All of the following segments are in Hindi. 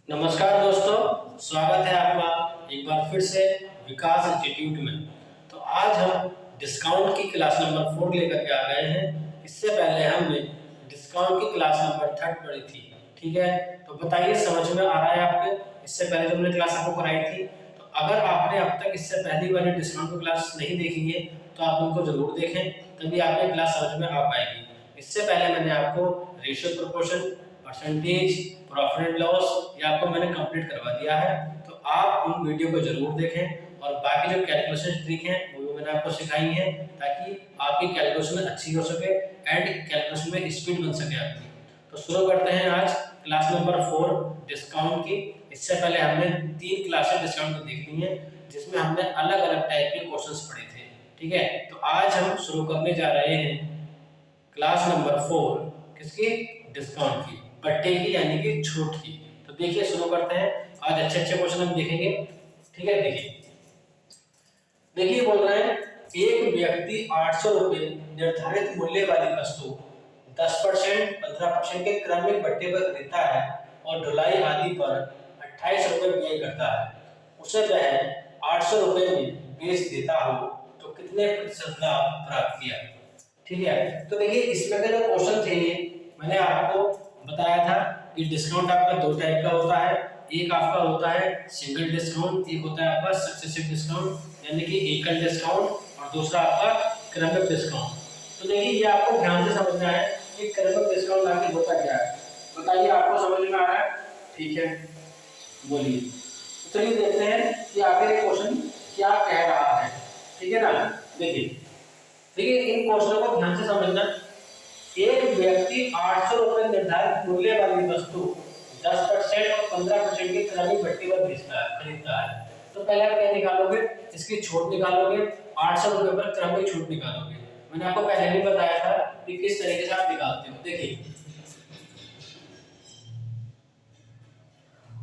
नमस्कार दोस्तों, स्वागत है आपका एक बार फिर से विकास इंस्टीट्यूट में। तो आज हम डिस्काउंट की क्लास नंबर 4 लेकर के आ गए हैं। इससे पहले हमने डिस्काउंट की क्लास नंबर 3 पढ़ी थी, ठीक है। तो बताइए समझ में आ रहा है आपके? इससे पहले जो हमने क्लास आपको कराई थी, तो अगर आपने अब तक इससे पहली वाली डिस्काउंट की क्लास नहीं देखी है तो आप उनको जरूर देखें, तभी आपकी क्लास समझ में आ पाएगी। इससे पहले मैंने आपको ratio proportion, percentage, profit and loss ये आपको मैंने कंप्लीट करवा दिया है। तो आप उन वीडियो को जरूर देखें और बाकी जो कैलकुलेशन ट्रिक है वो भी मैंने आपको सिखाई है, ताकि आपकी कैलकुलेशन अच्छी हो सके एंड कैलकुलेशन में स्पीड बन सके आपकी। तो शुरू करते हैं आज क्लास नंबर 4 डिस्काउंट की। इससे पहले हमने 3 क्लासेस डिस्काउंट की देख ली है, जिसमें हमने अलग अलग टाइप के क्वेश्चंस पढ़े थे, ठीक है। तो आज हम शुरू करने जा रहे हैं क्लास नंबर 4 किसकी? डिस्काउंट की, बट्टे की यानी कि छूट की। तो देखिए शुरू करते हैं। आज अच्छे अच्छे क्वेश्चन हम देखेंगे, ठीक है। देखिए बोल रहे हैं एक व्यक्ति 800 रुपए निर्धारित मूल्य वाली वस्तु 10%, 15% के क्रमिक बट्टे पर खरीदता है और ढुलाई आदि पर 28 रुपए व्यय करता है। उसे वह 800 रुपए में बेच देता हो तो कितने प्रतिशत लाभ प्राप्त किया? ठीक है। तो देखिए इसमें का जो क्वेश्चन थे ये मैंने आपको बताया था कि डिस्काउंट आपका दो टाइप का होता है। एक आपका होता है सिंगल डिस्काउंट, एक होता है आपका सक्सेसिव डिस्काउंट यानी कि एकल डिस्काउंट, और दूसरा आपका क्रमिक डिस्काउंट। तो देखिए ये आपको ध्यान से समझना है कि क्रमिक डिस्काउंट आगे होता क्या है। बताइए आपको समझ में आ रहा है? ठीक है, बोलिए। तो चलिए देखते हैं कि आगे ये क्वेश्चन क्या कह रहा है, ठीक है ना। देखिए इन क्वेश्चनों को ध्यान से समझना। एक व्यक्ति 800 रुपए निर्धारित मूल्य वाली वस्तु 10% और 15% की क्रमिक बट्टी पर खरीदता है। तो पहले आप क्या निकालोगे? इसकी छूट निकालोगे। 800 रुपए पर क्रमिक छूट निकालोगे। मैंने आपको पहले भी बताया था कि किस तरीके से आप निकालते हो। देखिए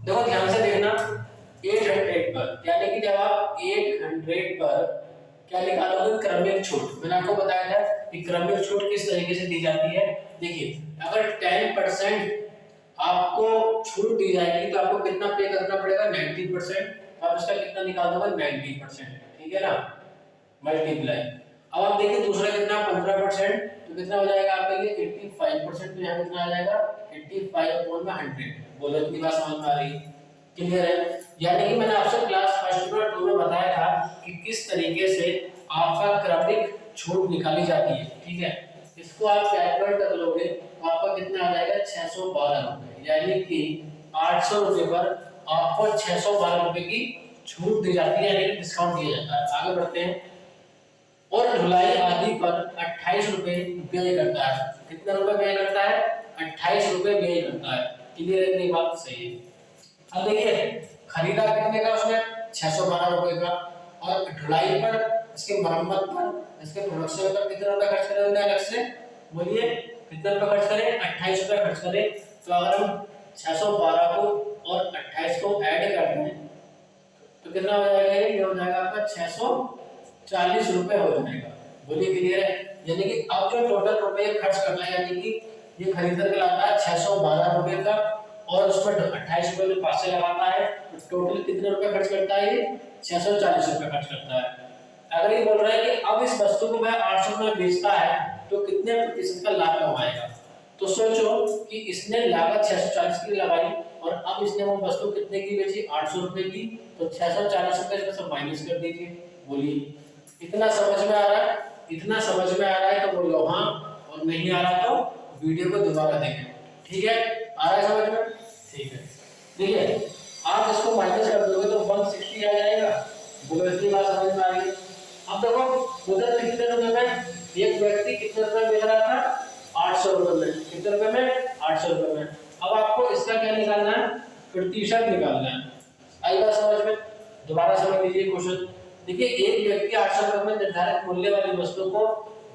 देखो ध्यान से देखना। 800 पर यानी कि जब आप 800 पर क्या निकालोगे? क्रमिक छूट। मैंने आपको बताया था कि क्रमिक छूट किस तरीके से दी जाती है। देखिए अगर 10% आपको छूट दी जाएगी तो आपको कितना पे करना पड़ेगा? 90%। तो आप इसका कितना निकाल दोगे? 90%, ठीक है ना, मल्टीप्लाई। अब आप देखिए दूसरा कितना? 15%। तो कितना हो जाएगा आपके लिए? 85%। तो यहाँ कितना आ जाएगा? 85/100। बोलो इतनी बात समझ में आ रही है? क्लियर है? यानी कि मैंने आपसे क्लास फर्स्ट में 2 में बताया था कि किस तरीके से आपका क्रमिक छूट निकाली जाती है, ठीक है। इसको आप कैलकुलेट कर लोगे तो आपका कितना आ जाएगा? 612 रुपए। यानी कि 800 रुपए पर आपको 612 रुपए की छूट दी जाती है, यानी कि डिस्काउंट दिया जाता है। आगे बढ़ते हैं। और ढुलाई आदि पर 28 रुपए व्यय करता है। कितना रुपए व्यय करता है? 28 रुपए व्यय करता है। क्लियर है? इतनी बात सही है। अब देखिए खरीदा कितने का उसने? 612 रुपए का। और ढुलाई पर, इसके मरम्मत पर, इसके प्रोडक्शन पर कितना रुपए खर्च करें? अलग से बोलिए कितना रुपए खर्च करें? 28 रुपए खर्च करें। तो अगर हम 612 को और 28 को ऐड करते हैं तो कितना हो जाएगा? ये हो जाएगा आपका 640 रुपए हो जाएगा। बोलिए क्लियर है? यानी कि अब जो टोटल रुपए खर्च करना है, यानी कि ये खरीद करके लाता है 612 रुपए का और उसमें 28 रुपए जो पास से लगाता है, तो टोटल कितने रुपए खर्च करता है? ये 640 रुपए खर्च करता है। अगर ये बोल रहा है कि अब इस वस्तु को वह 800 रुपए में बेचता है तो कितने प्रतिशत का लाभ कमाएगा? तो सोचो कि इसने लागत 640 की लगाई और अब इसने वो वस्तु कितने की बेची? 800 रुपए की। तो 640 रुपए इसमें से माइनस कर दीजिए। बोलिए इतना समझ में आ रहा है? इतना समझ में आ रहा है तो बोलो हाँ, और नहीं आ रहा तो वीडियो को दोबारा देखें, ठीक है। आ रहा है समझ में? ठीक है। देखिए आप इसको माइनस कर दोगे तो 160 आ जाएगा। बोलो इतनी बात समझ में आ रही है? अब देखो उधर कितने रुपए में एक व्यक्ति कितने रुपए बेच रहा था? 800 रुपए में। कितने रुपए में? 800 रुपए में। अब आपको इसका क्या निकालना है? प्रतिशत निकालना है। आई बात समझ में? दोबारा समझ लीजिए क्वेश्चन। देखिए एक व्यक्ति 800 रुपए में निर्धारित मूल्य वाली वस्तु को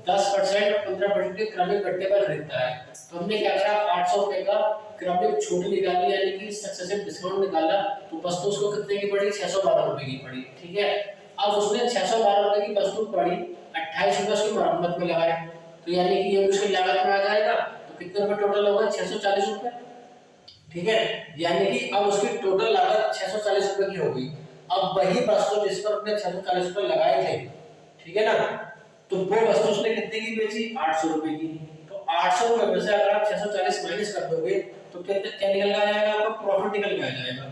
10% और 15% के क्रमिक बट्टे पर खरीदता है। तो हमने क्या करा? 800 रुपए का क्रमिक छूट निकाली, यानी कि सक्सेसिव डिस्काउंट निकाला। तो वस्तु उसको कितने की पड़ी? 612 रुपए की पड़ी, ठीक है। अब उसने 612 रुपए की वस्तु पड़ी, 28 रुपए उसकी मरम्मत में लगाए, तो यानी कि ये उसकी लागत में आ जाएगा। तो कितने रुपए टोटल होगा? 640 रुपए। ठीक है, यानी कि अब उसकी टोटल लागत 640 रुपए की हो गई। अब वही वस्तु जिस पर उसने 640 रुपए लगाए थे, ठीक है ना, तो वो वस्तु उसने कितने की बेची, 800 रुपए की। तो 800 रुपए में से अगर आप 640 माइनस कर दोगे तो क्या क्या निकल के आ जाएगा, आपका प्रॉफिट निकल के आ जाएगा।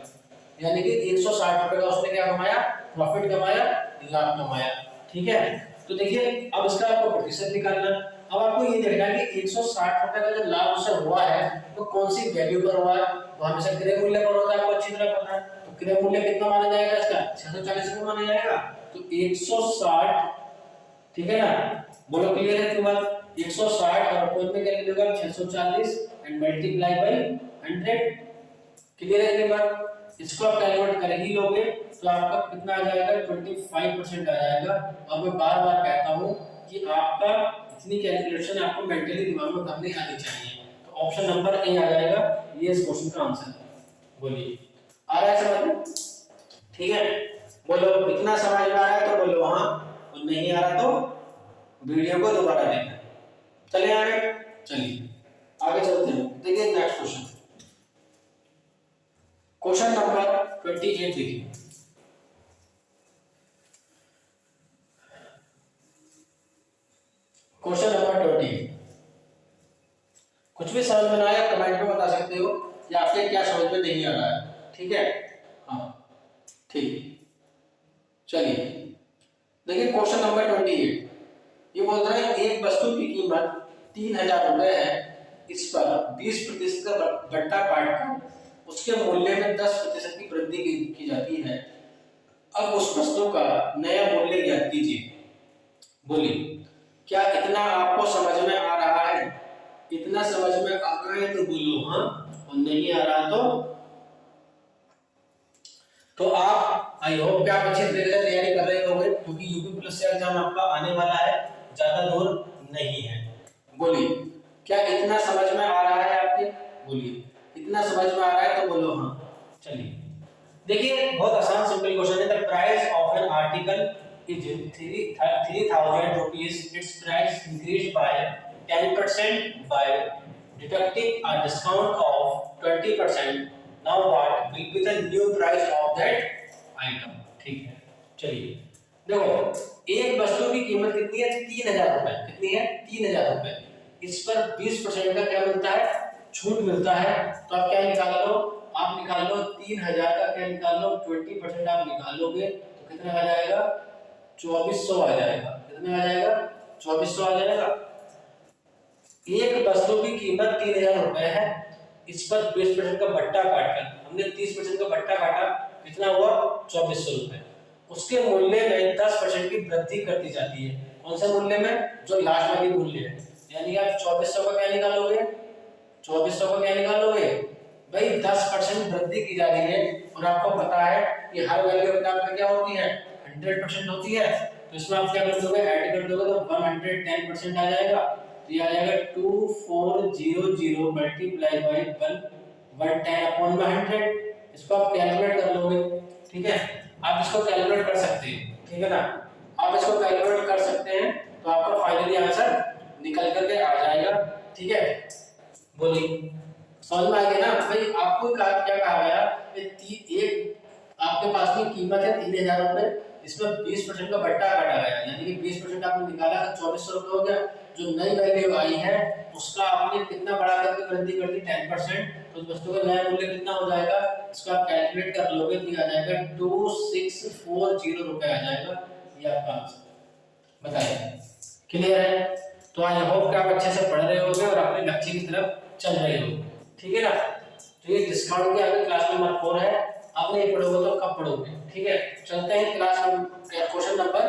यानी कि 160 रुपए का उसने क्या कमाया, प्रॉफिट कमाया, लाभ कमाया। ठीक है, तो देखिए अब इसका आपको प्रतिशत निकालना। अब आपको ये देखना है कि 160 रुपए का जो लाभ उसे हुआ है वो कौन सी वैल्यू पर हुआ है। तो हमेशा क्रय मूल्य पर होता है, आपको अच्छी तरह पता है। तो क्रय मूल्य कितना माना जाएगा इसका, 640 रुपए माना जाएगा। तो 160, ठीक है ना, बोलो क्लियर है तुम्हारा। 160 और अपॉन में क्या लिखोगे 640 एंड मल्टीप्लाई बाय 100। क्लियर है ये बात। इसको आप कैलकुलेट कर ही लोगे तो आपका कितना आ जाएगा, 25% आ जाएगा। और मैं बार बार कहता हूं कि आपका इतनी कैलकुलेशन आपको मेंटली दिमाग में करनी आनी चाहिए। तो ऑप्शन नंबर ए आ जाएगा, ये इस क्वेश्चन का आंसर है। बोलिए आ रहा है समझ में, ठीक है। बोलो इतना समझ में आ रहा है तो बोलो हाँ, और नहीं आ रहा तो वीडियो को दोबारा देखना। चले आगे, चलिए आगे चलते हैं। देखिए नेक्स्ट क्वेश्चन, क्वेश्चन नंबर 28 देखिए। क्वेश्चन नंबर 28, कुछ भी समझ में ना आया कमेंट में बता सकते हो कि आपके क्या समझ में नहीं आ रहा है, ठीक है। हाँ ठीक, चलिए देखिए क्वेश्चन नंबर 28, ये बोल रहा है एक वस्तु की कीमत 3000 रुपए है, इस पर 20% का बट्टा काटकर उसके मूल्य में 10% की वृद्धि की जाती है। अब उस वस्तु का नया मूल्य ज्ञात कीजिए। बोलिए क्या इतना आपको समझ में आ रहा है? इतना समझ में आ रहा है तो बोलो हाँ, और नहीं आ रहा तो आप आई होप कि आप अच्छी तरीके से तैयारी कर रहे होंगे, क्योंकि यूपी प्लस से एग्जाम आपका आने वाला है, ज्यादा दूर नहीं है। बोलिए क्या इतना समझ में आ रहा है आपके? बोलिए इतना समझ में आ रहा है तो बोलो हाँ। चलिए देखिए बहुत आसान सिंपल क्वेश्चन है। The price of an article is 3000 rupees, its price increased by 10% by deducting a discount of 20%। Now what will be the new price of that item. ठीक है, चलिए देखो एक वस्तु की कीमत कितनी है, 3000 रुपए। कितनी है, 3000 रुपए। इस पर 20% का क्या मिलता है, छूट मिलता है। तो आप क्या निकाल लो, आप निकाल लो 3000 का क्या निकाल लो, 20% आप निकालोगे तो कितना आ जाएगा, 2400 आ जाएगा। कितना आ जाएगा, 2400 आ जाएगा। एक वस्तु की कीमत 3000 रुपए है, इस पर 20% का बट्टा काटकर हमने 30% का बट्टा काटा, कितना हुआ 2400 रुपए। उसके मूल्य में 10% की वृद्धि करती जाती है। कौन से मूल्य में, जो लास्ट वाली मूल्य है। यानी आप 2400 का क्या निकालोगे, 2400 का क्या निकालोगे भाई, 10% वृद्धि की जा रही है। और आपको पता है कि हर वैल्यू आपका क्या होती है, 100% होती है। तो इसमें आप क्या कर दोगे, ऐड कर दोगे तो 110% आ जाएगा। तो ये आ जाएगा 2400 मल्टीप्लाई बाय 110 अपॉन 100। इसको आप कैलकुलेट कर लोगे, ठीक है। आप इसको कैलकुलेट कर सकते हैं, ठीक है ना, आप इसको कैलकुलेट कर सकते हैं। तो आपका फाइनली आंसर निकल करके आ जाएगा, ठीक है। बोलिए समझ में आ गया ना भाई। आपको क्या कहा गया, एक आपके पास में कीमत है 3000 रुपए, इसमें 20% का बट्टा काटा गया, यानी कि 20% आपने निकाला तो 2400 रुपए हो गया। जो नई वैल्यू आई है उसका आपने कितना बढ़ा करके वृद्धि कर दी, 10%। तो उस वस्तु का नया मूल्य कितना हो जाएगा, इसको आप कैलकुलेट कर लोगे तो आ जाएगा 2640 रुपए आ जाएगा। ये आपका आंसर बताइए, क्लियर है। तो आई होप कि आप अच्छे से पढ़ रहे होगे और अपने लक्ष्य की तरफ चल रहे होगे, ठीक है ना। तो ये डिस्काउंट के आगे क्लास नंबर 4 है, आप नहीं पढ़ोगे तो कब पढ़ोगे, ठीक है। चलते हैं क्लास क्वेश्चन नंबर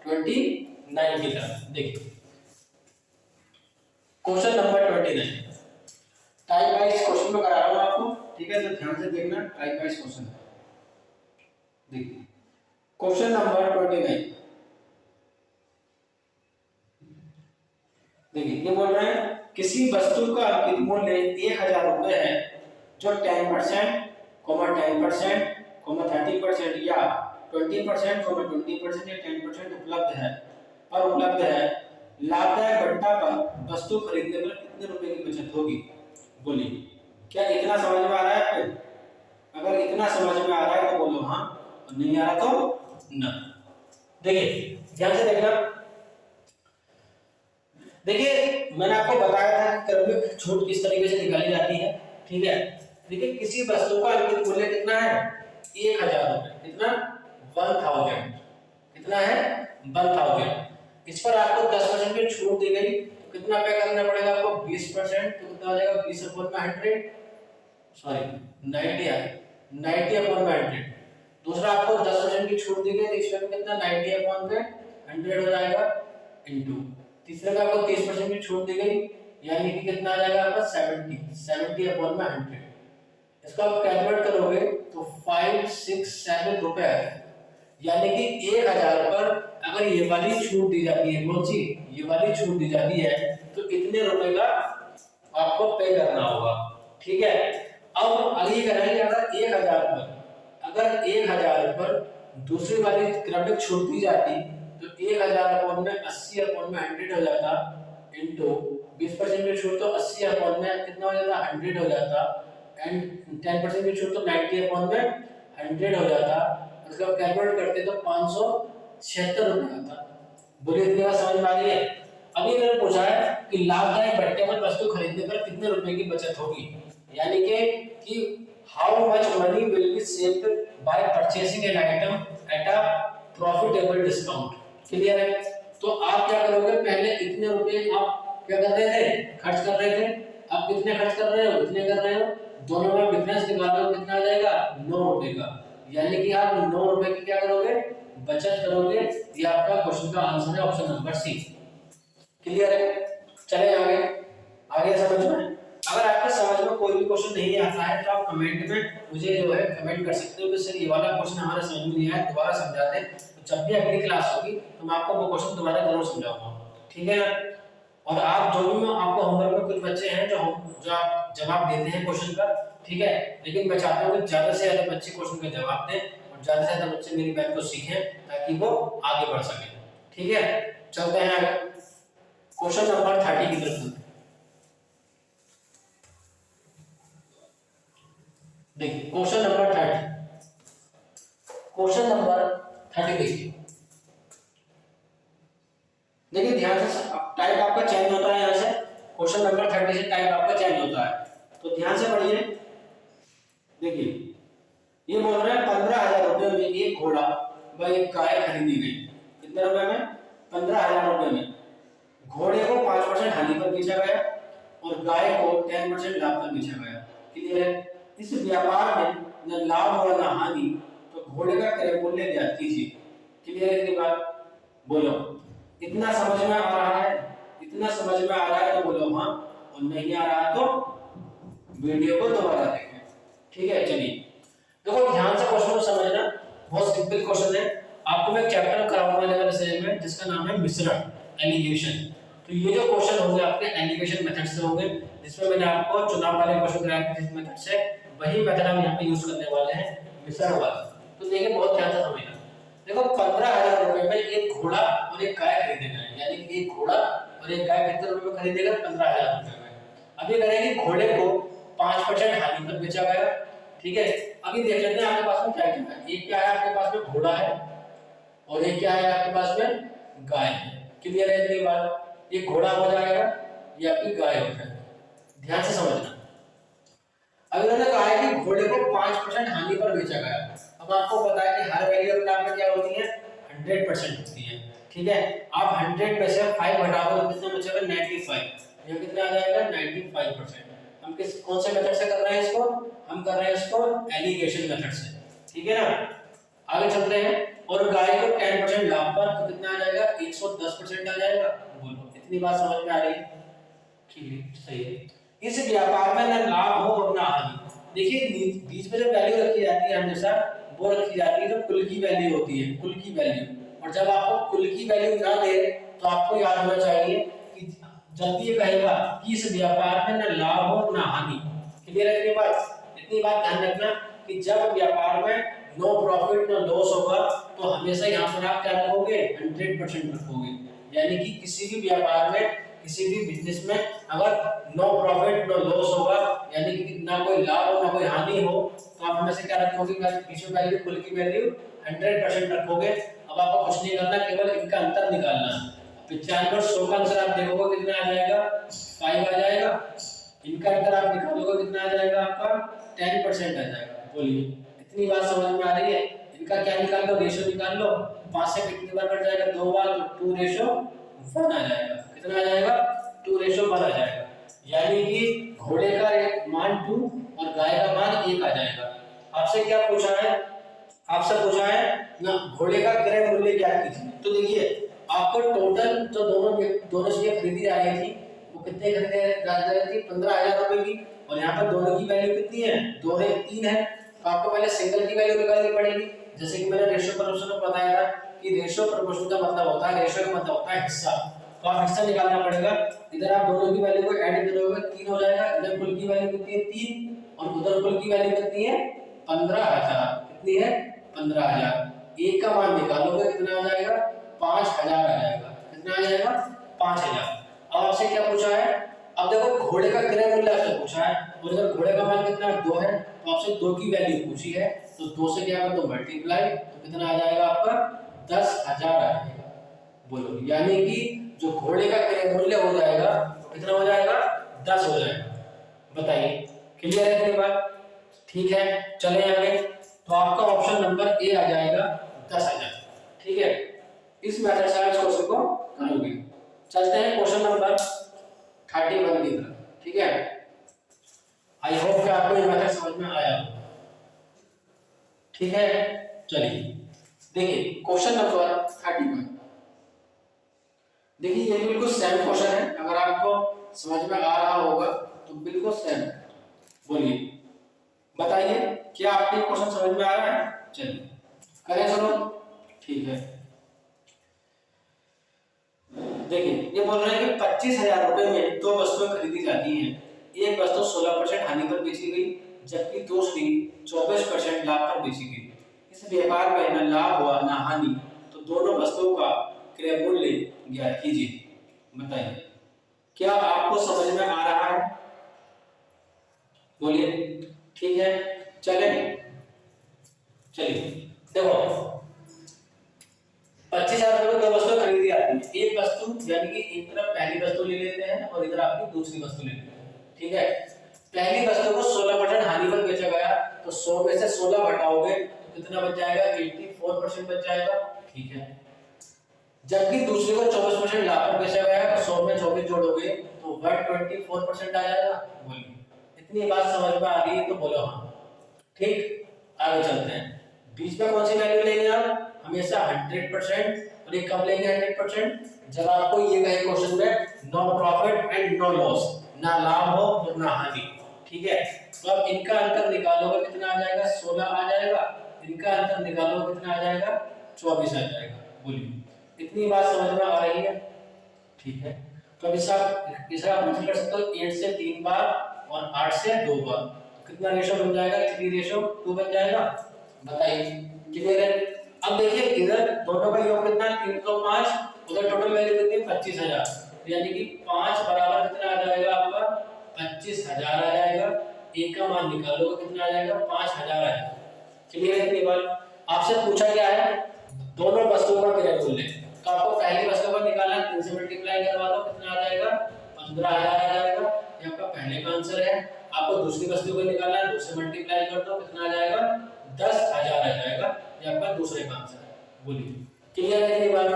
29 की तरफ। देखिए question number 29 type wise question में करा रहा हूं आपको, ठीक है, तो ध्यान से देखना। टाइप वाइज क्वेश्चन देखिए क्वेश्चन नंबर 29 देखिए ये बोल रहे हैं किसी वस्तु का अंकित मूल्य 1000 रुपए है, जो 10%, 10%, 30% या 20%, 20% या 10% उपलब्ध है। लाभदायक बट्टा पर वस्तु खरीदने पर कितने रुपए की बचत होगी? बोलिए क्या इतना समझ में आ रहा है आपको? अगर इतना समझ में आ रहा है तो बोलो हाँ, और नहीं आ रहा तो ना। देखिए ध्यान से देखना। देखिए मैंने आपको बताया था कि क्रमिक छूट किस तरीके से निकाली जाती है, ठीक है। देखिए किसी वस्तु का अंकित मूल्य कितना है, 1000 रुपए, कितना 1000, कितना है 1000। इस पर आपको 10% की छूट दी गई तो कितना पे करना पड़ेगा आपको, 20%, तो कितना हो जाएगा 20/100, सॉरी 90/100। दूसरा आपको 10% की छूट दी गई तो इसमें कितना 90/100 हो जाएगा इनटू। तीसरे में आपको 30% की छूट दी गई यानी कि कितना आ जाएगा आपका 70/100। इसको आप कैलकुलेट करोगे तो 567 रुपए आएगा। यानी कि 1000 पर अगर ये वाली छूट दी जाती है, कौन सी, ये वाली छूट दी जाती है, तो इतने रुपए का आपको पे करना होगा, ठीक है। अब आगे करेंगे, अगर 1000 पर दूसरी वाली क्रमिक छूट दी जाती तो 1000/80/100 हो जाता, इनटू 20% की छूट तो 80/में कितना हो जाता 100 हो जाता, एंड 10% की छूट तो 90/100 हो जाता। उसका कैलकुलेट करते तो 576 रुपए आता। बोलिए इतनी बात समझ में आ रही है? अभी मैंने पूछा है कि लाभदायक भट्टे पर वस्तु खरीदने पर कितने रुपए की बचत होगी, यानी कि how much money will be saved by purchasing an item at a profitable discount. Clear है? तो आप क्या करोगे, पहले इतने रुपए आप क्या कर रहे थे, खर्च कर रहे थे, अब कितने खर्च कर रहे हो, इतने कर रहे हो, दोनों में डिफरेंस निकालो कितना आ जाएगा 9 रुपए का। यानी कि आप 9 रुपए की क्या करोगे, बचत करोगे। ये आपका क्वेश्चन का आंसर है, ऑप्शन नंबर सी। क्लियर है? चले आगे, आगे समझ में। अगर आपके समझ में कोई भी क्वेश्चन नहीं आता है तो आप कमेंट में मुझे जो है कमेंट कर सकते हो कि सर ये वाला क्वेश्चन हमारे समझ में नहीं आया, दोबारा समझा दें। तो जब भी अगली क्लास होगी तो मैं आपको वो क्वेश्चन दोबारा जरूर समझाऊंगा, ठीक है ना। और आप जो भी, आपको होमवर्क में कुछ बच्चे हैं जो आप जवाब देते हैं क्वेश्चन का, ठीक है, लेकिन मैं चाहता हूँ कि ज्यादा से ज्यादा बच्चे क्वेश्चन का जवाब दें और ज्यादा से ज्यादा बच्चे मेरी बात को सीखें ताकि वो आगे बढ़ सके, ठीक है। चलते हैं आगे क्वेश्चन नंबर 30 की तरफ। देखिए क्वेश्चन नंबर 30, क्वेश्चन नंबर 30 देखिए। देखिए ध्यान से, टाइप आपका चेंज होता है, यहाँ से क्वेश्चन नंबर 30 से टाइप आपका चेंज होता है, तो ध्यान से पढ़िए। देखिए ये बोल रहे हैं 15,000 रुपए में एक घोड़ा व एक गाय खरीदी गई। कितने रुपए में, 15,000 रुपए में। घोड़े को 5% हानि पर बेचा गया और गाय को 10% लाभ पर बेचा गया। क्लियर है? इस व्यापार में न लाभ और न हानि, तो घोड़े का क्रय मूल्य ज्ञात कीजिए। क्लियर है इतनी बात? बोलो इतना समझ में आ रहा है? इतना समझ में आ रहा है तो बोलो हाँ, और नहीं आ रहा तो वीडियो को दोबारा देखें, ठीक है। चलिए देखो ध्यान से क्वेश्चन को समझना, बहुत सिंपल क्वेश्चन है। आपको मैं चैप्टर कराऊंगा लेवल से में जिसका नाम है मिश्रण, एलिगेशन। तो ये जो क्वेश्चन होंगे आपके एलिगेशन मेथड से होंगे, जिसमें मैंने आपको चुनाव वाले क्वेश्चन कराए थे जिस मेथड से, वही मेथड हम यहाँ पे यूज करने वाले हैं, मिश्रण वाला। तो देखिए बहुत ध्यान से समझना। देखो 15,000 रुपए में एक घोड़ा और एक गाय खरीदेगा, यानी कि एक घोड़ा और एक गाय कितने रुपए में खरीदेगा, 15,000 रुपए में। अभी करेंगे घोड़े को 5% हानि पर बेचा गया, ठीक है। अभी देख लेते हैं आपके पास में क्या क्या है। एक क्या है आपके पास में, घोड़ा है, और एक क्या है आपके पास में, गाय है। क्लियर है इतनी बात? ये घोड़ा हो जाएगा, ये आपकी गाय हो जाएगा। ध्यान से समझना। अगर मैंने कहा है कि घोड़े को 5% हानि पर बेचा गया, अब आपको पता है कि हर वैल्यू अपने आप में क्या होती है, 100% होती है, ठीक है। आप 100 में से 5 घटाओ तो कितना बचेगा, 95। ये कितना आ जाएगा, 95%। हम किस कौन से मेथड से कर रहे हैं इसको, हम कर रहे हैं इसको एलिगेशन मेथड से, ठीक है ना। आगे चलते हैं। और गाय को 10% लाभ पर तो कितना आ जाएगा, 110% आ जाएगा। बोलो इतनी बात समझ में आ रही है? ठीक है, सही है। इस व्यापार में न लाभ हो और न हानि। देखिए बीच में जो वैल्यू रखी जाती है हमेशा वो रखी जाती है जो कुल की वैल्यू होती है, कुल की वैल्यू। और जब आपको कुल की वैल्यू ना दे तो आपको याद होना चाहिए कि जब भी ये कहेगा कि इस व्यापार में न लाभ हो न हानि। क्लियर है इतनी बात? इतनी बात ध्यान रखना कि जब व्यापार में नो प्रॉफिट नो लॉस होगा तो हमेशा यहाँ पर आप क्या रखोगे, 100% रखोगे। यानी कि किसी भी व्यापार में, किसी भी बिजनेस में अगर नो प्रॉफिट नो लॉस होगा, यानी कि कितना ना कोई लाभ हो ना कोई हानि हो, तो आप हमें से क्या रखोगे, पीछे वैल्यू कुल की वैल्यू 100% रखोगे। अब आपको कुछ नहीं करना, केवल इनका अंतर निकालना है। 95 और 100 का आंसर आप देखोगे कितना आ जाएगा, 5 आ जाएगा। इनका अंतर आप निकालोगे कितना आ जाएगा आपका, 10% आ जाएगा। बोलिए इतनी बात समझ में आ रही है। इनका क्या निकाल लो, रेशो निकाल लो। 5 से कितनी बार कट जाएगा, 2 बार, तो 2:1 आ जाएगा। कितना आ जाएगा, 2:1 आ जाएगा। यानी कि घोड़े का मान 2 और गाय का मान 1 आ जाएगा। आपसे क्या पूछा है, आपसे पूछा है ना घोड़े का क्रय मूल्य ज्ञात कीजिए। तो देखिए आपको टोटल जो दोनों चीजें खरीदी जा रही थी वो कितने खरीदे जा रही थी, 15,000 रुपए की। और यहाँ पर दोनों की वैल्यू कितनी है, 2 और 1 3 है। तो आपको पहले सिंगल की वैल्यू निकालनी पड़ेगी। जैसे कि मैंने रेशियो प्रोपोर्शन में बताया था कि रेशियो प्रोपोर्शन का मतलब होता है, रेशियो का मतलब होता है हिस्सा। तो आप हिस्सा निकालना पड़ेगा। इधर आप दोनों की वैल्यू को ऐड करोगे 3 हो जाएगा। इधर कुल की वैल्यू कितनी है, 3, और उधर कुल की वैल्यू कितनी है, 15,000। कितनी है, 15,000। एक का मान निकालोगे कितना आ जाएगा, 5,000 आ जाएगा। कितना आ जाएगा, 5,000। अब आपसे क्या पूछा है, अब देखो घोड़े का क्रय मूल्य आपसे पूछा है, और इधर घोड़े का मान कितना 2 है, तो आपसे 2 की वैल्यू पूछी है, तो 2 से क्या कर दो मल्टीप्लाई, तो कितना आ जाएगा आपका, 10,000 आ जाएगा। बोलो यानी कि जो घोड़े का क्रय मूल्य हो जाएगा कितना हो जाएगा, 10 हो जाएगा। बताइए क्लियर है इतनी बात, ठीक है। चले आगे, तो आपका ऑप्शन नंबर ए आ जाएगा 10,000। ठीक है, इस मेथड से आप इस क्वेश्चन को करोगे। चलते हैं क्वेश्चन नंबर 31 की तरफ। ठीक है, आई होप कि आपको ये मेथड समझ में आया हो। ठीक है, चलिए देखिए क्वेश्चन नंबर 31। देखिए ये बिल्कुल सेम क्वेश्चन है, अगर आपको समझ में आ रहा होगा तो बिल्कुल सेम है। बोलिए बताइए क्या आपको क्वेश्चन समझ में आ रहा है। चलिए करें शुरू। ठीक है, देखिए ये बोल रहे हैं कि 25,000 रुपए में 2 वस्तुएं खरीदी जाती हैं। एक वस्तु 16% हानि पर बेची गई, जबकि दूसरी 24% लाभ पर बेची गई। इस व्यापार में न लाभ हुआ न हानि, तो दोनों वस्तुओं का क्रय मूल्य ज्ञात कीजिए। बताइए क्या आपको समझ में आ रहा है। बोलिए ठीक है, चलिए देखो 25,000 रुपए 2 वस्तु खरीदी आती है। एक वस्तु यानी कि एक तरफ पहली वस्तु ले लेते हैं और इधर आपकी दूसरी वस्तु ले लेते हैं। ठीक है, पहली वस्तु को 16% हानि पर बेचा गया, तो 100 में से 16 घटाओगे तो कितना बच जाएगा, 84% बच जाएगा। ठीक है, जबकि दूसरे को 24% लाभ पर बेचा गया, तो 100 में 24 जोड़ोगे तो 124% आ जाएगा। बोलिए इतनी बात समझ में आ रही है तो बोलो हाँ। ठीक, आगे चलते हैं। बीच में कौन सी वैल्यू लेंगे आप, हमेशा 100%, और ये कब लेंगे 100%, जब आपको ये कहे क्वेश्चन में no profit and no loss, ना लाभ हो और ना हानि। ठीक है, तो अब इनका अंतर निकालोगे कितना आ जाएगा, 16 आ जाएगा। इनका अंतर निकालोगे कितना आ जाएगा, 24 आ जाएगा। बोलिए इतनी बात समझ में आ रही है। ठीक है, तो अब इसका मल्टीप्लाई कर सकते हो 8 से 3 बार और 8 से 2 बार, कितना रेशो बन जाएगा, 3:2 बन जाएगा। बताइए क्लियर है। अब देखिए इधर दोनों का योग कितना है, 305, उधर टोटल वैल्यू कितनी है, 25,000, यानी कि 5 बराबर कितना आ जाएगा आपका, 25,000 आ जाएगा। एक का मान निकालोगे कितना आ जाएगा, 5,000 आ जाएगा। क्लियर है इतनी बात। आपसे पूछा गया है दोनों वस्तुओं का क्रय मूल्य, तो आपको पहली वस्तु को निकालना है, 3 से मल्टीप्लाई करवा दो कितना आ जाएगा, 15,000 आ जाएगा। ये आपका पहले का आंसर है। आपको दूसरी वस्तु को निकालना है, 2 से मल्टीप्लाई कर दो कितना आ जाएगा, 10,000 आ जाएगा। ये आपका दूसरे का आंसर है। बोलिए क्लियर है इतनी बात,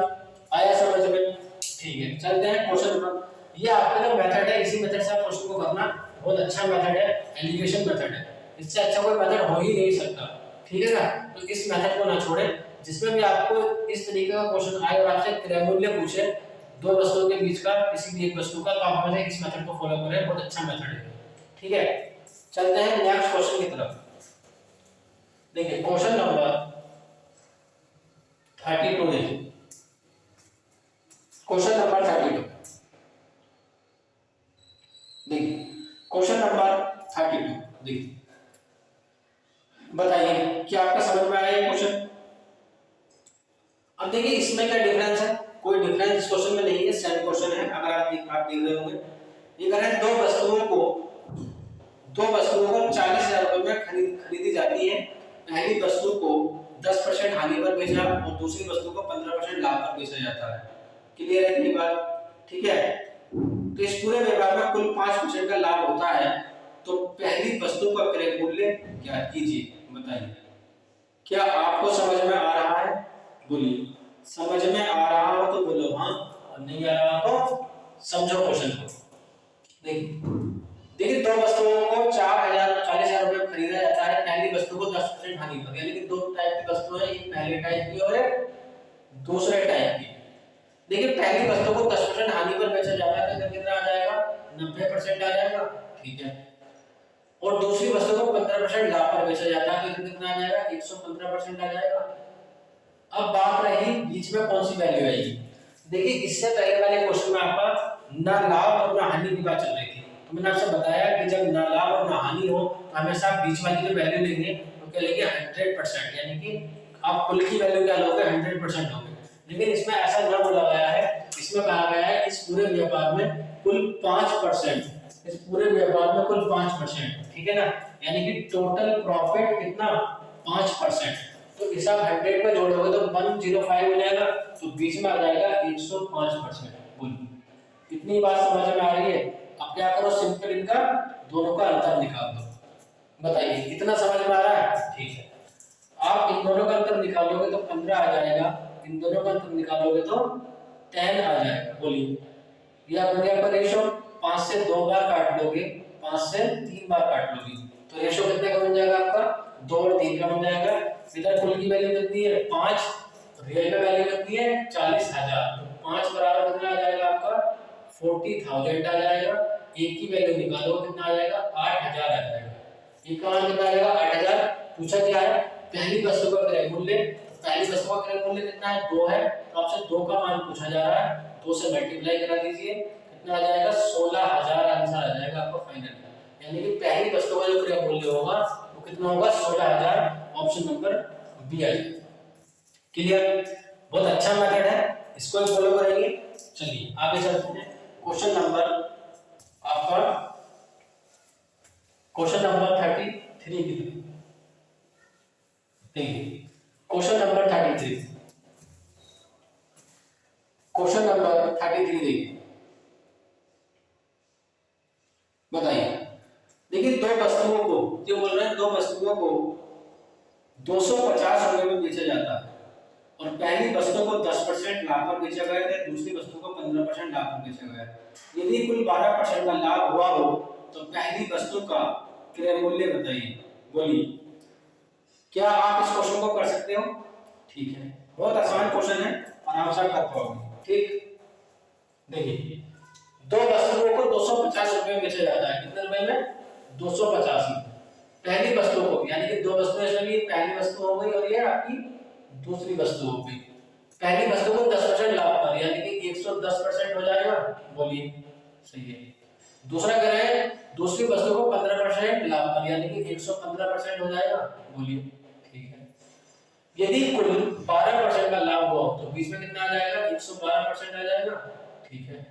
आया समझ में। ठीक है, चलते हैं क्वेश्चन नंबर। ये आपका जो मेथड है, इसी मेथड से आप क्वेश्चन को करना, बहुत अच्छा मेथड है, एलिगेशन मेथड है, इससे अच्छा कोई मेथड हो ही नहीं सकता। ठीक है ना, तो इस मेथड को ना छोड़ें। जिसमें भी आपको इस तरीके का क्वेश्चन आए और आपसे क्रय मूल्य पूछे 2 वस्तुओं के बीच का, किसी भी एक वस्तु का, तो आप हमेशा इस मेथड को फॉलो करें, बहुत अच्छा मेथड है। ठीक है, चलते हैं नेक्स्ट क्वेश्चन की तरफ। देखिए क्वेश्चन नंबर 32 देखिए, क्वेश्चन नंबर 32 देखिए, क्वेश्चन नंबर 32 देखिए, बताइए क्या आपका समझ में आया ये क्वेश्चन। अब देखिए इसमें क्या डिफरेंस है, कोई डिफरेंस इस क्वेश्चन में नहीं है, सेम क्वेश्चन है। अगर आप देख रहे होंगे, ये कह रहे हैं दो वस्तुओं को में खरीदी जाती है, पहली वस्तु को 10% हानि पर बेचा और दूसरी वस्तु को 15% लाभ पर बेचा जाता है। क्लियर है इतनी बात? ठीक है। तो इस पूरे व्यापार में कुल 5% का लाभ होता है, तो पहली वस्तु का क्रय मूल्य क्या कीजिए, बताइए। क्या आपको समझ में आ रहा है? बोलिए। समझ में आ रहा हो तो बोलो हाँ, और नहीं आ रहा तो समझो क्वेश्चन को। देखिए दो वस्तुओं को 40,000 रुपए में खरीदा जाता है, पहली वस्तु को 10% हानि पर, यानी कि दो टाइप की वस्तु है, एक पहले टाइप की और एक दूसरे टाइप की। देखिए पहली वस्तु को 10% हानि पर बेचा जाता है तो इधर कितना आ जाएगा, 90% आ जाएगा, ठीक है। और दूसरी वस्तु को 15% लाभ पर बेचा जाता है तो इधर कितना आ जाएगा, 115% आ जाएगा। अब बात रही बीच में कौन सी वैल्यू आएगी। देखिए इससे पहले वाले क्वेश्चन में आपका ना लाभ और ना हानि की बात चल रही थी, तो मैंने आपसे बताया कि जब ना लाभ और ना हानि हो तो हमेशा बीच वाली जो वैल्यू लेंगे तो क्या लेंगे 100%, यानी कि आप कुल की वैल्यू क्या लोगे 100% लोगे। लेकिन इसमें ऐसा ना बोला गया है, इसमें कहा गया है इस पूरे व्यापार में कुल 5%, इस पूरे व्यापार में कुल 5%, ठीक है ना, यानी कि टोटल प्रॉफिट कितना 5%। तो हिसाब 100 पे जोड़ोगे तो 105 हो जाएगा, तो बीच में आ जाएगा 105%। बोलिए इतनी बात समझ में आ रही है? अब क्या करो, सिंपल इनका दोनों का अंतर निकाल दो। बताइए इतना समझ में आ रहा है? ठीक है। आप इन दोनों का अंतर निकालोगे तो 15 आ जाएगा, इन दोनों का अंतर निकालोगे तो 10 आ जाएगा। बोलिए यह बन गया आपका रेशो। 5 से 2 बार काट लोगे, 5 से 3 बार काट लोगे, तो रेशो कितने का बन जाएगा आपका, 2 और 3 का बन जाएगा। इधर कुल की वैल्यू कितनी है 5, रियल में वैल्यू कितनी है 40,000, 5 बराबर कितना आ जाएगा आपका 40,000 आ जाएगा। एक की वैल्यू निकालो कितना आ जाएगा 8,000 आ जाएगा। एक का मान कितना आएगा 8,000। पूछा क्या है, पहली वस्तु का क्रय मूल्य, पहली वस्तु का क्रय मूल्य कितना है 2 है, तो आपसे 2 का मान पूछा जा रहा है, 2 से मल्टीप्लाई करा दीजिए, कितना आ जाएगा 16,000 आंसर आ जाएगा आपका फाइनल। यानी कि पहली वस्तु का जो क्रय मूल्य होगा वो कितना होगा 16,000, ऑप्शन नंबर बी आ जाएगा। क्लियर? बहुत अच्छा मेथड है, इसको फॉलो करेंगे। चलिए आगे चलते हैं। क्वेश्चन नंबर आपका क्वेश्चन नंबर 33 की देखिए, क्वेश्चन नंबर 33, क्वेश्चन नंबर 33 देखिए, बताइए। देखिए दो वस्तुओं को, जो बोल रहे हैं दो वस्तुओं को 250 रुपए में बेचा जाता है और पहली वस्तु को 10% लाभ पर बेचा गया है, दूसरी वस्तु को 15% लाभ पर बेचा गया है। यदि कुल 12% का लाभ हुआ हो तो पहली वस्तु का क्रय मूल्य बताइए। बोलिए क्या आप इस क्वेश्चन को कर सकते हो? ठीक है, बहुत आसान क्वेश्चन है, आराम से कर पाओगे। ठीक, देखिए दो वस्तुओं को 250 रुपए में बेचा जाता है, कितने रुपए में 250 में। पहली वस्तु को, यानी कि दो वस्तुएं चलिए, पहली वस्तु हो गई और ये आपकी दूसरी वस्तु हो गई। पहली वस्तु को 10% लाभ पर, यानी कि 110% हो जाएगा। बोलिए सही है। दूसरा कह रहे हैं दूसरी वस्तु को 15% लाभ पर, यानी कि 115% हो जाएगा। बोलिए ठीक है। यदि कुल 12% का लाभ हो तो बीच में कितना आ जाएगा 112% आ जाएगा। ठीक है,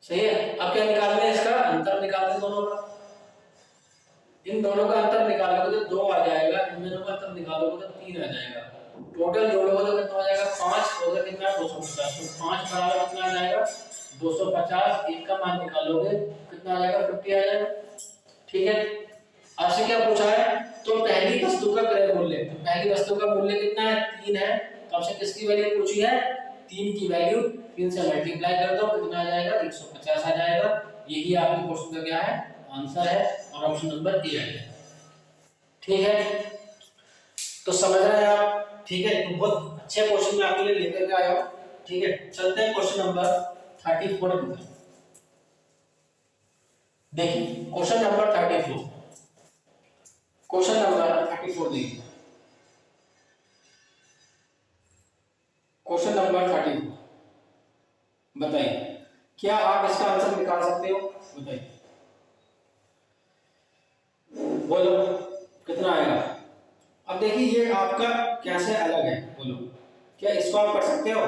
सही है। अब क्या निकालना है, इसका अंतर निकालना है दोनों का। इन दोनों का अंतर निकालोगे तो 2 आ जाएगा, इन दोनों का अंतर निकालोगे तो 3 आ जाएगा। टोटल जोड़ोगे तो कितना हो जाएगा 5 और कितना 250, तो 5 बराबर कितना आ जाएगा 250। एक का मान निकालोगे कितना आ जाएगा 50 आ जाएगा। ठीक है, आपसे क्या पूछा है, तो पहली वस्तु का क्रय मूल्य, तो पहली वस्तु का मूल्य कितना है 3 है, तो आपसे किसकी वैल्यू पूछी है 3 की वैल्यू, 3 से मल्टीप्लाई कर दो कितना आ जाएगा 150 आ जाएगा। यही आपके क्वेश्चन का क्या है आंसर है, और ऑप्शन नंबर ए है। ठीक है, तो समझ रहे हैं आप? ठीक है, तो बहुत अच्छे क्वेश्चन मैं आपके लिए लेकर के आया हूं। ठीक है, चलते हैं क्वेश्चन नंबर 34 की तरफ। देखिए क्वेश्चन नंबर 34, क्वेश्चन नंबर 34 देखिए, क्वेश्चन नंबर 34 बताइए क्या आप इसका आंसर निकाल सकते हो? बताइए, बोलो कितना आएगा। अब देखिए ये आपका कैसे अलग है, बोलो क्या इसको आप कर सकते हो?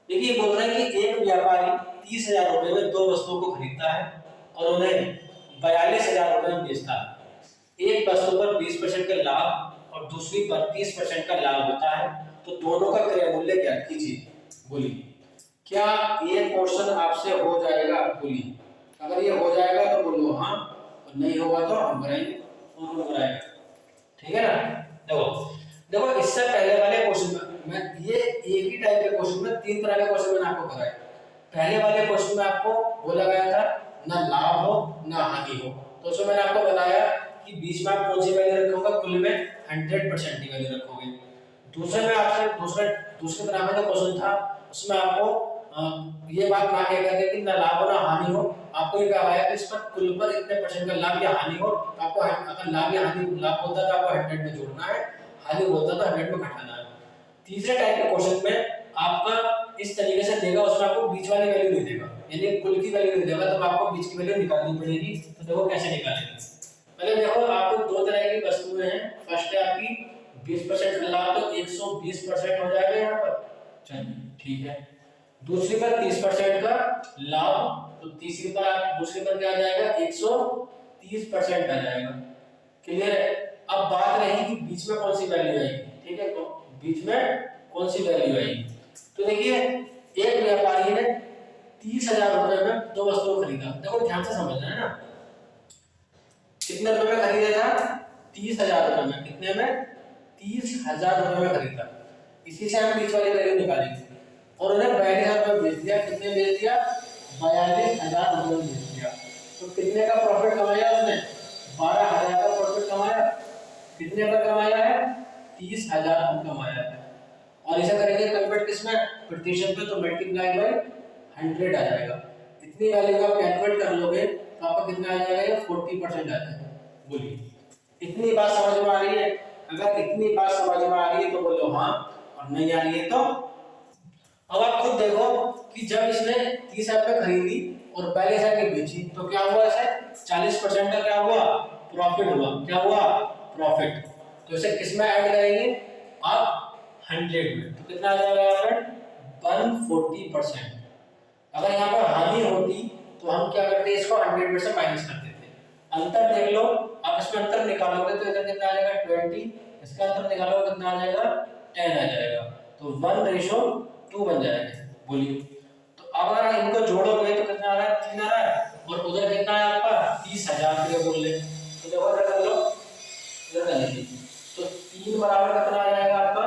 देखिए बोल रहे हैं कि एक व्यापारी 30,000 रुपए में दो वस्तुओं को खरीदता है और उन्हें 42,000 रुपए में बेचता है। एक वस्तु पर 20% का लाभ और दूसरी पर 30% का लाभ होता है तो दोनों का क्रय मूल्य ज्ञात कीजिए। बोलिए क्या ये क्वेश्चन आपसे हो जाएगा? बोलिए अगर ये हो जाएगा तो बोलो हाँ, और नहीं होगा तो हम कराएंगे और हम कराएंगे, ठीक है ना। देखो देखो इससे पहले वाले क्वेश्चन में ये एक ही टाइप के क्वेश्चन में तीन तरह के क्वेश्चन मैंने आपको कराए। पहले वाले क्वेश्चन में आपको बोला गया था ना लाभ हो ना हानि हो, तो उसमें मैंने आपको बताया कि बीच में आप कौन सी वैल्यू रखोगे, कुल में 100% की वैल्यू रखोगे। दूसरे में आपसे दूसरी तरह का जो क्वेश्चन था उसमें आपको ये बात ना कह करके कि ना लाभ हो ना हानि हो, आपको ये कहा है कि इस पर कुल पर इतने परसेंट का लाभ या हानि हो, तो आपको अगर लाभ या हानि लाभ होता तो आपको 100 में जोड़ना है, हानि होता तो 100 में घटाना है। तीसरे टाइप के क्वेश्चन में आपका इस तरीके से देगा, उसमें आपको बीच वाली वैल्यू नहीं देगा, यानी कुल की वैल्यू नहीं देगा, तब आपको बीच की वैल्यू निकालनी पड़ेगी। तो देखो कैसे निकालेंगे। पहले देखो आपको दो तरह की वस्तुएं हैं, फर्स्ट है आपकी 20% का लाभ तो 120% हो जाएगा यहाँ पर, चलिए ठीक है। दूसरी पर 30% का लाभ तो दूसरी पर क्या आ जाएगा 130% आ जाएगा। क्लियर है। अब बात रही कि बीच में कौन सी वैल्यू आएगी, ठीक है, तो बीच में कौन सी वैल्यू आएगी। तो देखिए एक व्यापारी ने 30,000 रुपए में दो वस्तुएं खरीदा, देखो ध्यान से समझना है ना, कितने रुपए में खरीदा था 30,000 रुपए में, कितने में 30,000 रुपए में खरीदा। इसी से हम बीच वाली वैल्यू निकालेंगे और उन्हें 42,000 रुपए बेच दिया, कितने बेच दिया 42,000 रुपए में बेच दिया। तो कितने का प्रॉफिट कमाया उसने 12,000 का प्रॉफिट कमाया, कितने पर कमाया है 30,000 पर कमाया है। और इसे करेंगे कन्वर्ट किसमें प्रतिशत में, तो मल्टीप्लाई बाय 100 आ जाएगा। इतनी वैल्यू का कैलकुलेट कर लोगे तो आपका कितना आ जाएगा, ये 40% आ जाएगा। बोलिए इतनी बात समझ में आ रही है? अगर इतनी बात समझ में आ रही है तो बोलो हाँ, और नहीं आ रही है तो अब आप खुद देखो कि जब इसने 30,000 पे खरीदी और 42,000 की बेची तो क्या हुआ, इसे 40% का क्या हुआ प्रॉफिट हुआ, क्या हुआ प्रॉफिट। तो इसे किसमें ऐड करेंगे आप 100 में, तो कितना आ जाएगा यहाँ पर 140%। अगर यहाँ पर हानि होती तो हम क्या करते इसको 100 में से माइनस कर देते। अंतर देख लो, आप इसमें अंतर निकालोगे तो इधर कितना आ जाएगा 20, इसका अंतर निकालोगे कितना आ जाएगा 10 आ जाएगा, तो 1:2 बन जाएगा। बोलिए तो अब अगर इनको जोड़ोगे तो कितना आ रहा है 3 आ रहा है, और उधर कितना है आपका 30,000 के बोल ले, तो देखो इधर कर लो, इधर कर लीजिए, तो 3 बराबर कितना आ जाएगा आपका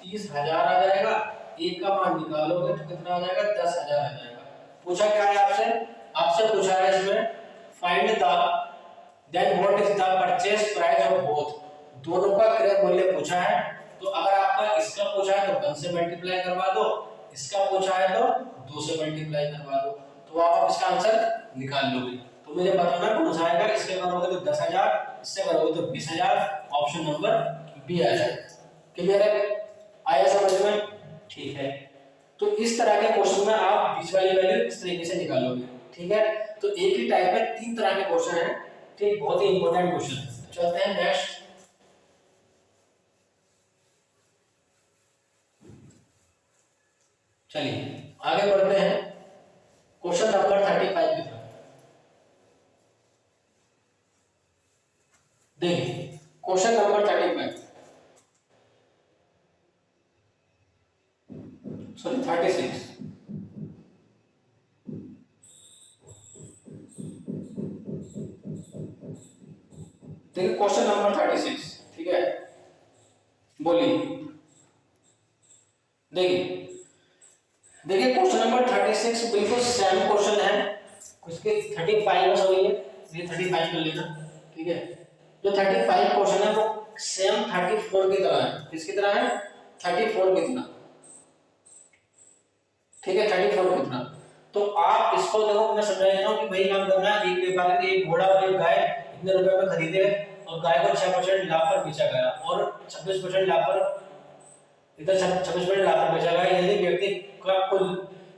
30,000 आ जाएगा। एक का मान निकालोगे तो कितना आ जाएगा 10,000 आ जाएगा। पूछा क्या है आपसे, आपसे पूछा है इसमें find the then what is the purchase price of both, दोनों का क्रय मूल्य पूछा है। तो अगर आपका इसका पूछा है तो 1 से मल्टीप्लाई करवा दो, इसका पूछा है तो 2 से मल्टीप्लाई करवा दो, तो आप इसका आंसर निकाल लोगे। तो मुझे बताना कौन सा आएगा, इसके करोगे तो 10,000, इससे करोगे तो 20,000, ऑप्शन नंबर बी आ जाएगा। क्लियर है, आया समझ में? ठीक है। तो इस तरह के क्वेश्चन में आप बीच वाली वैल्यू इस तरीके से निकालोगे, ठीक है। तो एक ही टाइप में 3 तरह के क्वेश्चन हैं, ठीक, बहुत ही इंपॉर्टेंट क्वेश्चन है। चलते हैं नेक्स्ट, चलिए आगे बढ़ते हैं क्वेश्चन नंबर 35 की तरफ। देखिए क्वेश्चन नंबर 35 सॉरी 36, देखिए क्वेश्चन नंबर 36, ठीक है। बोलिए देखिए क्वेश्चन नंबर 36 बिल्कुल सेम क्वेश्चन है, उसके 35 बस हो गई है, ये 35 कर लेना, ठीक है। जो 35 क्वेश्चन है वो सेम 34 की तरह है, किसकी तरह है 34 की तरह, ठीक है 34 की तरह। तो आप इसको देखो मैं समझा देता हूं कि वही काम करना है, एक व्यापारी ने एक घोड़ा और एक गाय इतने रुपए में खरीदे और गाय को 6% लाभ पर बेचा गया और 26% लाभ पर इधर 26% लाभ पर बेचा गया। यदि व्यक्ति का कुल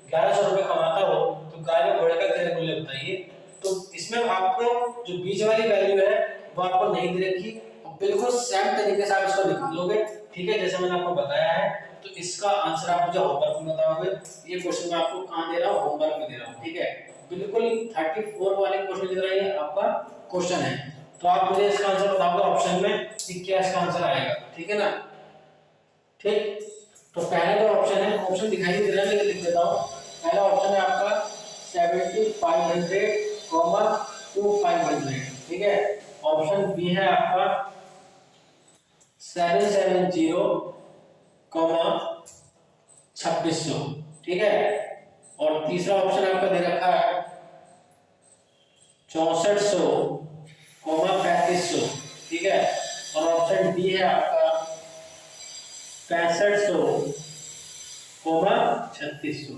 1100 रुपए कमाता हो तो गाय और घोड़े का क्रय मूल्य बताइए। तो इसमें आपको जो बीच वाली वैल्यू है वो आपको नहीं दे रखी, बिल्कुल सेम तरीके से आप इसको निकालोगे, ठीक है, जैसे मैंने आपको बताया है। तो इसका आंसर आप मुझे होमवर्क में बताओगे, ये क्वेश्चन मैं आपको कहां दे रहा हूं, होमवर्क में दे रहा हूं, ठीक है। बिल्कुल 34 वाले क्वेश्चन की तरह ये आपका क्वेश्चन है। तो आप मुझे इसका आंसर बताओगे ऑप्शन में कि क्या इसका आंसर आएगा, ठीक है ना। ठीक, तो पहला जो ऑप्शन है, ऑप्शन दिखाई नहीं दे रहा है लेकिन लिख देता हूँ। पहला ऑप्शन है आपका 7500, 2500, ठीक है। ऑप्शन बी है आपका 770, 2600, ठीक है। और तीसरा ऑप्शन आपका दे रखा है 6400, 3500, ठीक है। और ऑप्शन डी है आपका 6500, 3600।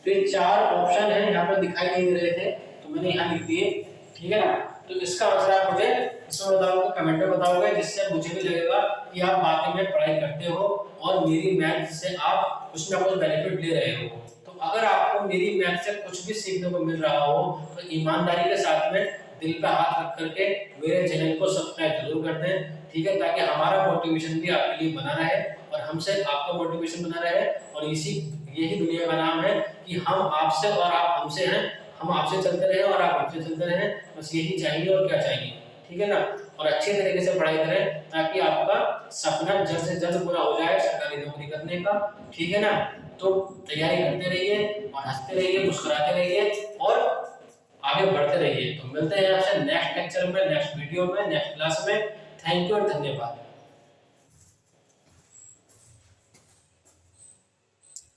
तो ये चार ऑप्शन है, यहाँ पर दिखाई नहीं दे रहे थे तो मैंने यहाँ लिख दिए, ठीक है ना। तो इसका आंसर आप मुझे इसमें बताओगे, कमेंट में बताओगे, जिससे मुझे भी लगेगा कि आप वाकई में पढ़ाई करते हो और मेरी मैथ से आप कुछ ना कुछ बेनिफिट ले रहे हो। तो अगर आपको मेरी मैथ से कुछ भी सीखने को मिल रहा हो तो ईमानदारी के साथ में दिल पे हाथ रख करके मेरे चैनल को सब्सक्राइब जरूर कर दें, ठीक है, ताकि हमारा मोटिवेशन भी आपके लिए बना रहे और हमसे आपका मोटिवेशन बना रहे। और यही दुनिया का नाम है कि हम आपसे और आप हमसे हैं, हम आपसे चलते रहे और आप हमसे चलते रहे, बस यही चाहिए और क्या चाहिए, ठीक है ना। और अच्छे तरीके से पढ़ाई करें ताकि आपका सपना जल्द से जल्द पूरा हो जाए सरकारी नौकरी करने का, ठीक है ना। तो तैयारी करते रहिए और हंसते रहिए, मुस्कुराते रहिए और आगे बढ़ते रहिए। तो मिलते हैं आपसे नेक्स्ट लेक्चर में, नेक्स्ट वीडियो में, नेक्स्ट क्लास में। थैंक यू और धन्यवाद।